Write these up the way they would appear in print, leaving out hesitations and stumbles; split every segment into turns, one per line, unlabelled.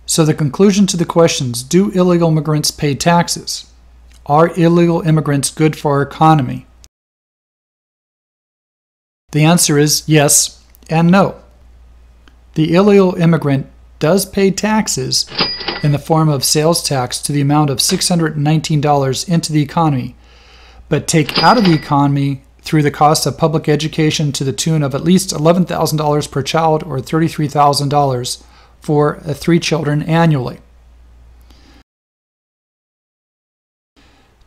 So the conclusion to the questions, do illegal immigrants pay taxes? Are illegal immigrants good for our economy? The answer is yes and no. The illegal immigrant does pay taxes in the form of sales tax to the amount of $619 into the economy, but take out of the economy through the cost of public education to the tune of at least $11,000 per child or $33,000 for 3 children annually.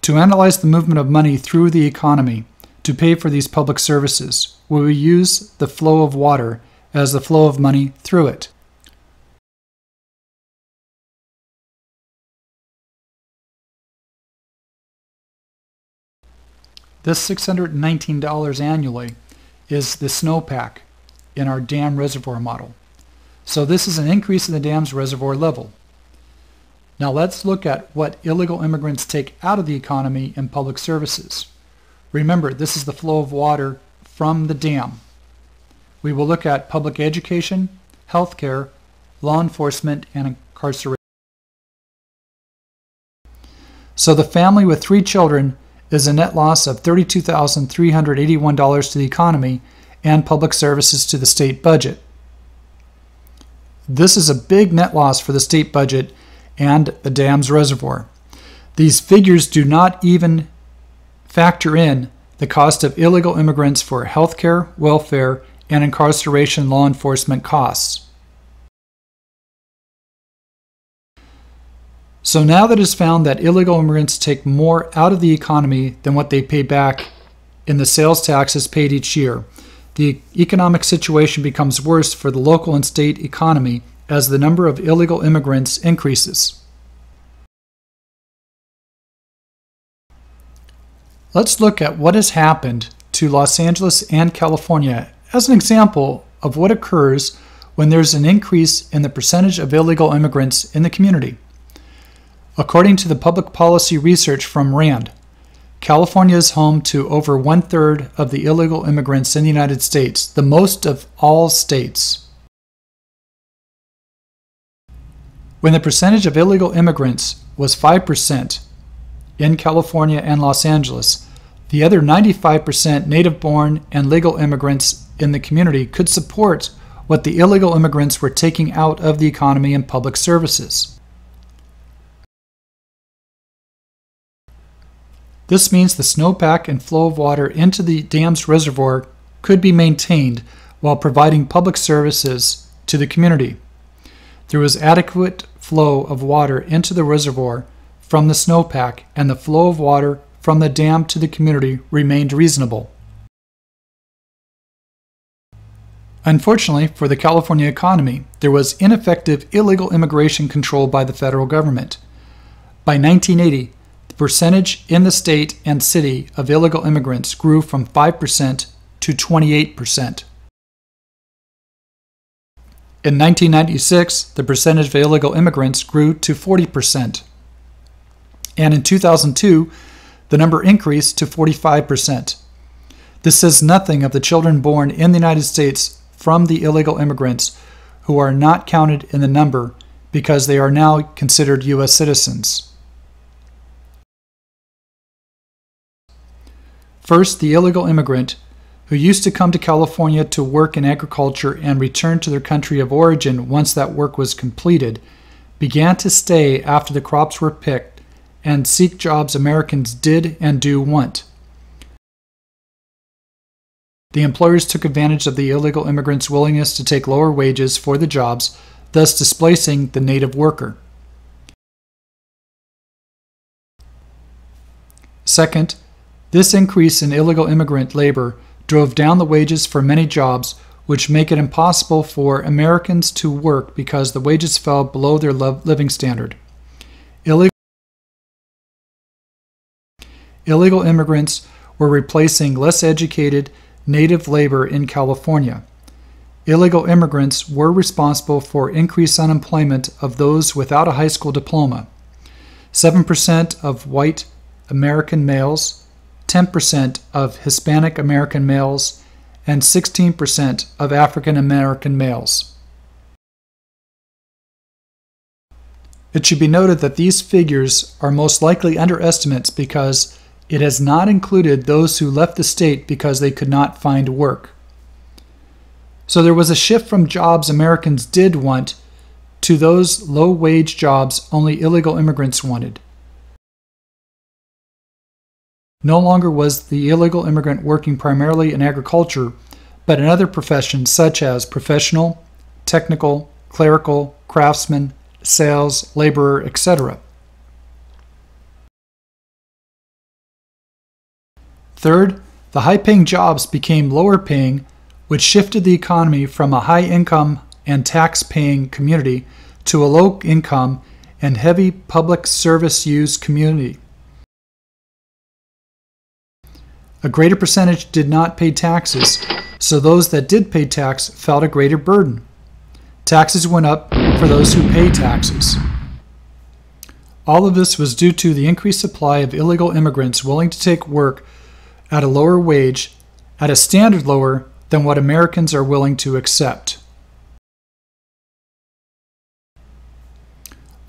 To analyze the movement of money through the economy to pay for these public services, we will use the flow of water as the flow of money through it. This $619 annually is the snowpack in our dam reservoir model. So this is an increase in the dam's reservoir level. Now let's look at what illegal immigrants take out of the economy in public services. Remember, this is the flow of water from the dam. We will look at public education, healthcare, law enforcement, and incarceration. So the family with 3 children is a net loss of $32,381 to the economy and public services to the state budget. This is a big net loss for the state budget and the dam's reservoir. These figures do not even factor in the cost of illegal immigrants for healthcare, welfare, and incarceration law enforcement costs. So now that it's found that illegal immigrants take more out of the economy than what they pay back in the sales taxes paid each year, the economic situation becomes worse for the local and state economy as the number of illegal immigrants increases. Let's look at what has happened to Los Angeles and California as an example of what occurs when there's an increase in the percentage of illegal immigrants in the community. According to the public policy research from RAND, California is home to over 1/3 of the illegal immigrants in the United States, the most of all states. When the percentage of illegal immigrants was 5% in California and Los Angeles, the other 95% native-born and legal immigrants in the community could support what the illegal immigrants were taking out of the economy and public services. This means the snowpack and flow of water into the dam's reservoir could be maintained while providing public services to the community. There was adequate flow of water into the reservoir from the snowpack, and the flow of water from the dam to the community remained reasonable. Unfortunately for the California economy, there was ineffective illegal immigration control by the federal government. By 1980, the percentage in the state and city of illegal immigrants grew from 5% to 28%. In 1996, the percentage of illegal immigrants grew to 40%. And in 2002, the number increased to 45%. This says nothing of the children born in the United States from the illegal immigrants who are not counted in the number because they are now considered U.S. citizens. First, the illegal immigrant who used to come to California to work in agriculture and return to their country of origin once that work was completed, began to stay after the crops were picked and seek jobs Americans did and do want. The employers took advantage of the illegal immigrants' willingness to take lower wages for the jobs, thus displacing the native worker. Second, this increase in illegal immigrant labor drove down the wages for many jobs, which make it impossible for Americans to work because the wages fell below their living standard. Illegal immigrants were replacing less educated native labor in California. Illegal immigrants were responsible for increased unemployment of those without a high school diploma. 7% of white American males, 10% of Hispanic American males, and 16% of African American males. It should be noted that these figures are most likely underestimates because it has not included those who left the state because they could not find work. So there was a shift from jobs Americans did want to those low-wage jobs only illegal immigrants wanted. No longer was the illegal immigrant working primarily in agriculture, but in other professions such as professional, technical, clerical, craftsman, sales, laborer, etc. Third, the high-paying jobs became lower-paying, which shifted the economy from a high-income and tax-paying community to a low-income and heavy public service use community. A greater percentage did not pay taxes, so those that did pay tax felt a greater burden. Taxes went up for those who pay taxes. All of this was due to the increased supply of illegal immigrants willing to take work at a lower wage, at a standard lower than what Americans are willing to accept.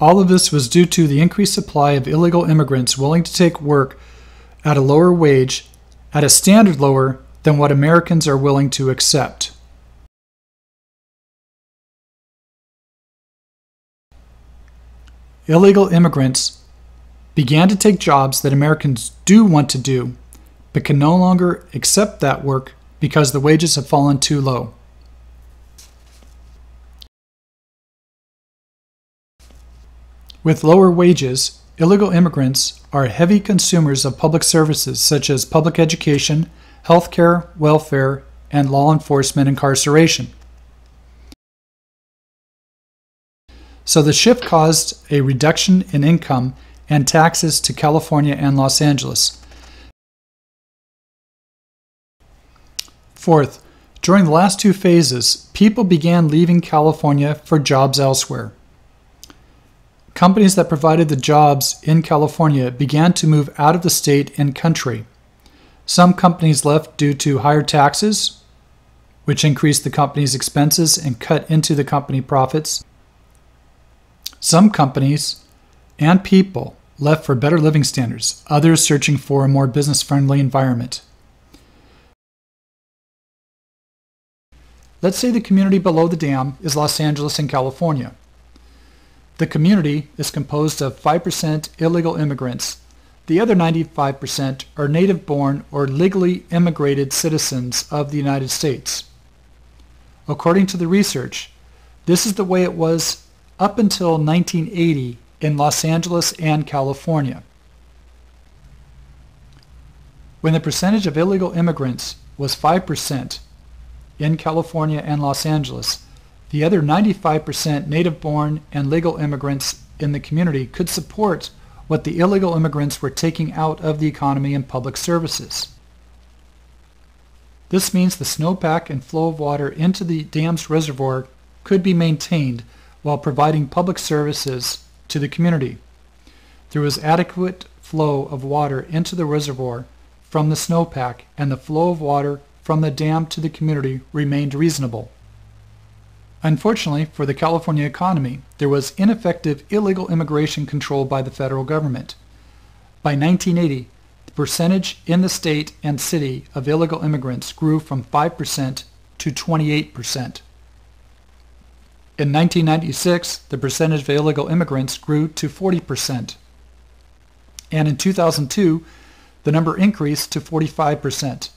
All of this was due to the increased supply of illegal immigrants willing to take work at a lower wage, at a standard lower than what Americans are willing to accept. Illegal immigrants began to take jobs that Americans do want to do, but can no longer accept that work because the wages have fallen too low. With lower wages, illegal immigrants are heavy consumers of public services such as public education, healthcare, welfare, and law enforcement incarceration. So the shift caused a reduction in income and taxes to California and Los Angeles. Fourth, during the last two phases, people began leaving California for jobs elsewhere. Companies that provided the jobs in California began to move out of the state and country. Some companies left due to higher taxes, which increased the company's expenses and cut into the company profits. Some companies and people left for better living standards, others searching for a more business-friendly environment. Let's say the community below the dam is Los Angeles in California. The community is composed of 5% illegal immigrants. The other 95% are native-born or legally immigrated citizens of the United States. According to the research, this is the way it was up until 1980 in Los Angeles and California. When the percentage of illegal immigrants was 5% in California and Los Angeles, the other 95% native-born and legal immigrants in the community could support what the illegal immigrants were taking out of the economy and public services. This means the snowpack and flow of water into the dam's reservoir could be maintained while providing public services to the community. There was adequate flow of water into the reservoir from the snowpack, and the flow of water from the dam to the community remained reasonable. Unfortunately for the California economy, there was ineffective illegal immigration control by the federal government. By 1980, the percentage in the state and city of illegal immigrants grew from 5% to 28%. In 1996, the percentage of illegal immigrants grew to 40%. And in 2002, the number increased to 45%.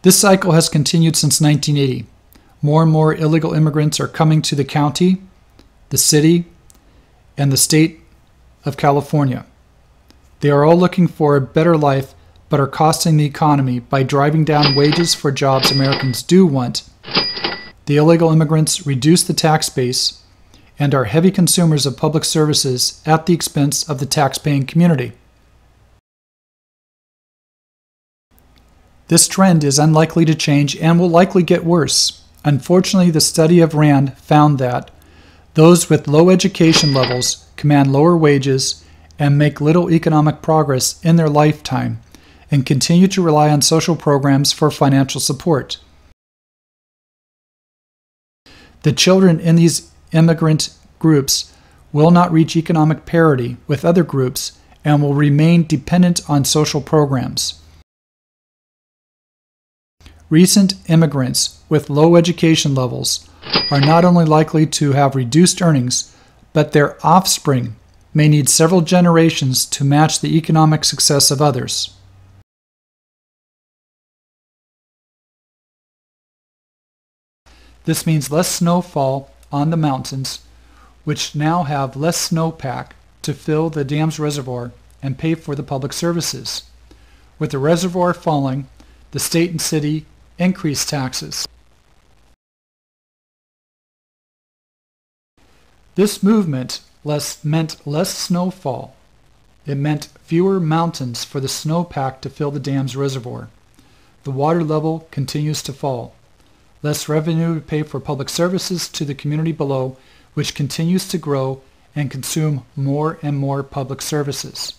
This cycle has continued since 1980. More and more illegal immigrants are coming to the county, the city, and the state of California. They are all looking for a better life, but are costing the economy by driving down wages for jobs Americans do want. The illegal immigrants reduce the tax base and are heavy consumers of public services at the expense of the tax-paying community. This trend is unlikely to change and will likely get worse. Unfortunately, the study of RAND found that those with low education levels command lower wages and make little economic progress in their lifetime and continue to rely on social programs for financial support. The children in these immigrant groups will not reach economic parity with other groups and will remain dependent on social programs. Recent immigrants with low education levels are not only likely to have reduced earnings, but their offspring may need several generations to match the economic success of others. This means less snowfall on the mountains, which now have less snowpack to fill the dam's reservoir and pay for the public services. With the reservoir falling, the state and city increase taxes. This movement meant less snowfall. It meant fewer mountains for the snowpack to fill the dam's reservoir. The water level continues to fall. Less revenue to pay for public services to the community below, which continues to grow and consume more and more public services.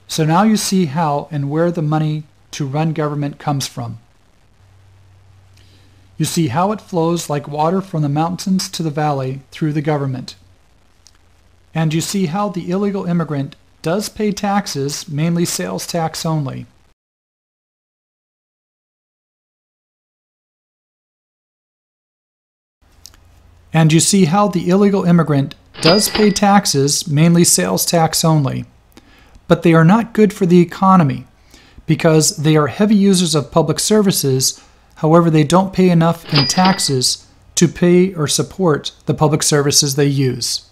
So now you see how and where the money to run government comes from. You see how it flows like water from the mountains to the valley through the government. And you see how the illegal immigrant does pay taxes, mainly sales tax only. And you see how the illegal immigrant does pay taxes, mainly sales tax only. But they are not good for the economy because they are heavy users of public services. However, they don't pay enough in taxes to pay or support the public services they use.